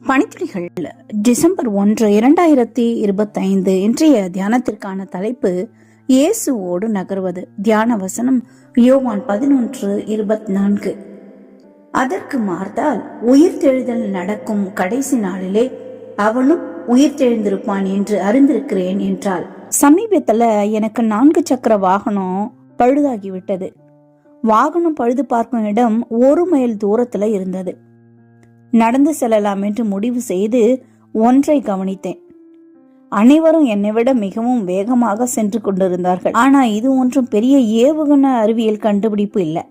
பனித்துளிகள் December 1, 2025 இன்றைய தியானத்திற்கான தலைப்பு இயேசுவோடு நகர்வது. தியான வசனம் யோவான் 11:24. அதற்கு மார்த்தாள், உயிர்த்தெழுதல் நடக்கும் கடைசி நாளிலே அவனும் உயிர்த்தெழுந்திருப்பான் என்று அறிந்திருக்கிறேன் என்றாள். சமீபத்துல எனக்கு 4 சக்கர வாகனம் பழுதாகிவிட்டது. வாகனம் பழுது பார்க்கும் இடம் 1 மைல் தூரத்துல இருந்தது. நடந்து செல்லலாம் என்று முடிவு செய்து ஒன்றை கவனித்தேன். அனைவரும் என்னை விட மிகவும் வேகமாக சென்று கொண்டிருந்தார்கள். ஆனா இது ஒன்றும் பெரிய ஏவுகண அறிவியல் கண்டுபிடிப்பு இல்லை.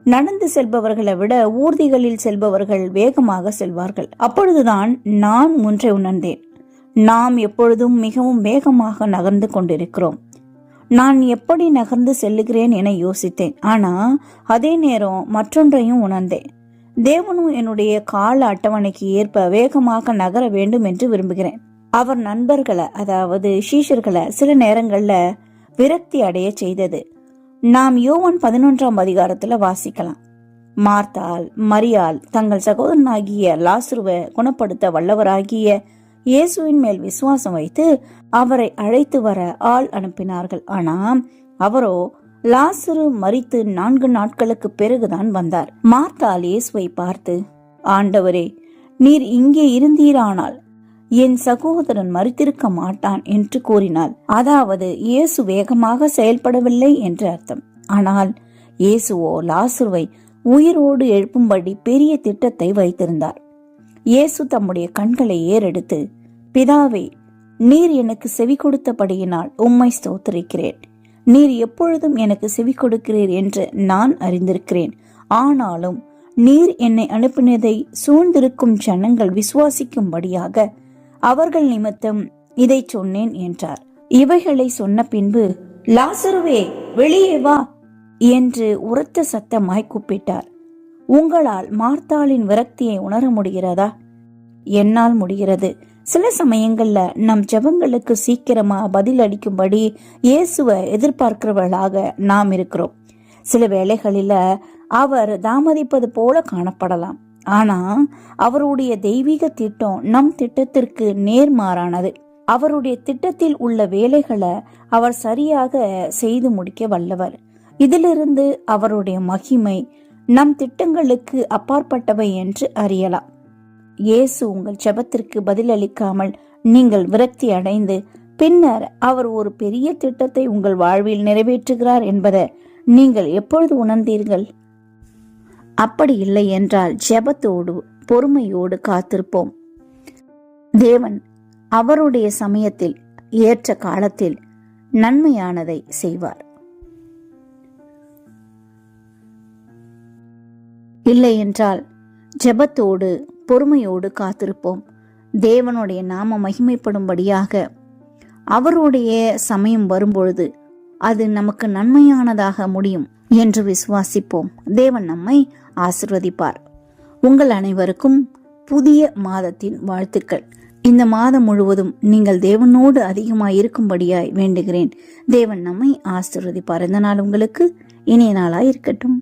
நடந்து செல்பவர்களை விட ஊர்திகளில் செல்பவர்கள் வேகமாக செல்வார்கள். அப்பொழுதுதான் நான் ஒன்றை உணர்ந்தேன். நாம் எப்பொழுதும் மிகவும் வேகமாக நகர்ந்து கொண்டிருக்கிறோம். நான் எப்படி நகர்ந்து செல்லுகிறேன் என யோசித்தேன். ஆனா அதே நேரம் மற்றொன்றையும் உணர்ந்தேன். தேவனும் என்னுடைய கால அட்டவணைக்கு ஏற்ப வேகமாக நகர வேண்டும் என்று விரும்புகிறேன். அவர் நண்பர்களை, அதாவது சீஷர்களை சில நேரங்கள்ல விரக்தி அடைய செய்தது. நாம் யோவான் 11ஆம் அதிகாரத்துல வாசிக்கலாம். மார்த்தாள், மரியாள் தங்கள் சகோதரனாகிய லாசருவை குணப்படுத்த வல்லவராகிய இயேசுவின் மேல் விசுவாசம் வைத்து அவரை அழைத்து வர ஆள் அனுப்பினார்கள். ஆனா அவரோ லாசரு மரித்து 4 நாட்களுக்கு பிறகுதான் வந்தார். மார்த்தாள் இயேசுவை பார்த்து, ஆண்டவரே, நீர் இங்கே இருந்தீரானால் என் சகோதரன் மரித்திருக்க மாட்டான் என்று கூறினாள். அதாவது இயேசு வேகமாக செயல்படவில்லை என்று அர்த்தம். ஆனால் இயேசுவோ லாசருவை உயிரோடு எழுப்பும்படி பெரிய திட்டத்தை வைத்திருந்தார். இயேசு தம்முடைய கண்களை ஏறெடுத்து, பிதாவே, நீர் எனக்கு செவி கொடுத்தபடியினால் உம்மை ஸ்தோத்திரிக்கிறேன். நீர் எப்பொழுதும் எனக்கு செவி கொடுக்கிறீர் என்று நான் அறிந்திருக்கிறேன். ஆனாலும் நீர் என்னை அனுப்பினதை சூழ்ந்திருக்கும் ஜனங்கள் விசுவாசிக்கும்படியாக அவர்கள் நிமித்தம் இதை சொன்னேன் என்றார். இவைகளை சொன்ன பின்பு, லாசருவே, வெளியே வா என்று உரத்த சத்தமாய் கூப்பிட்டார். உங்களால் மார்த்தாளின் விரக்தியை உணர முடிகிறதா? என்னால் முடிகிறது. சில சமயங்கள்ல நம் ஜெபங்களுக்கு சீக்கிரமா பதில் அளிக்கும்படி இயேசுவை எதிர்பார்க்கிறவர்களாக நாம் இருக்கிறோம். சில வேளைகளில அவர் தாமதிப்பது போல காணப்படலாம். ஆனா அவருடைய தெய்வீக திட்டம் நம் திட்டத்திற்கு நேர்மாறானது. அவருடைய திட்டத்தில் உள்ள வேலைகளை அவர் சரியாக செய்து முடிக்க வல்லவர். இதிலிருந்து அவருடைய மகிமை நம் திட்டங்களுக்கு அப்பாற்பட்டவை என்று அறியலாம். இயேசு உங்கள் ஜெபத்திற்கு பதிலளிக்காமல் நீங்கள் விரக்தி அடைந்து பின்னர் அவர் ஒரு பெரிய திட்டத்தை உங்கள் வாழ்வில் நிறைவேற்றுகிறார் என்பதை நீங்கள் எப்பொழுது உணர்ந்தீர்கள்? அப்படி இல்லை என்றால் ஜெபத்தோடு பொறுமையோடு காத்திருப்போம். தேவன் அவருடைய சமயத்தில் ஏற்ற காலத்தில் நன்மையானதை செய்வார். இல்லை என்றால் ஜெபத்தோடு பொறுமையோடு காத்திருப்போம். தேவனுடைய நாம மகிமைப்படும்படியாக அவருடைய சமயம் வரும்பொழுது அது நமக்கு நன்மையானதாக முடியும் என்று விசுவாசிப்போம். தேவன் நம்மை ஆசீர்வதிப்பார். உங்கள் அனைவருக்கும் புதிய மாதத்தின் வாழ்த்துக்கள். இந்த மாதம் முழுவதும் நீங்கள் தேவனோடு அதிகமாய் இருக்கும்படியாய் வேண்டுகிறேன். தேவன் நம்மை ஆசீர்வதிப்பார். இந்த நாள் உங்களுக்கு இனிய நாளாய் இருக்கட்டும்.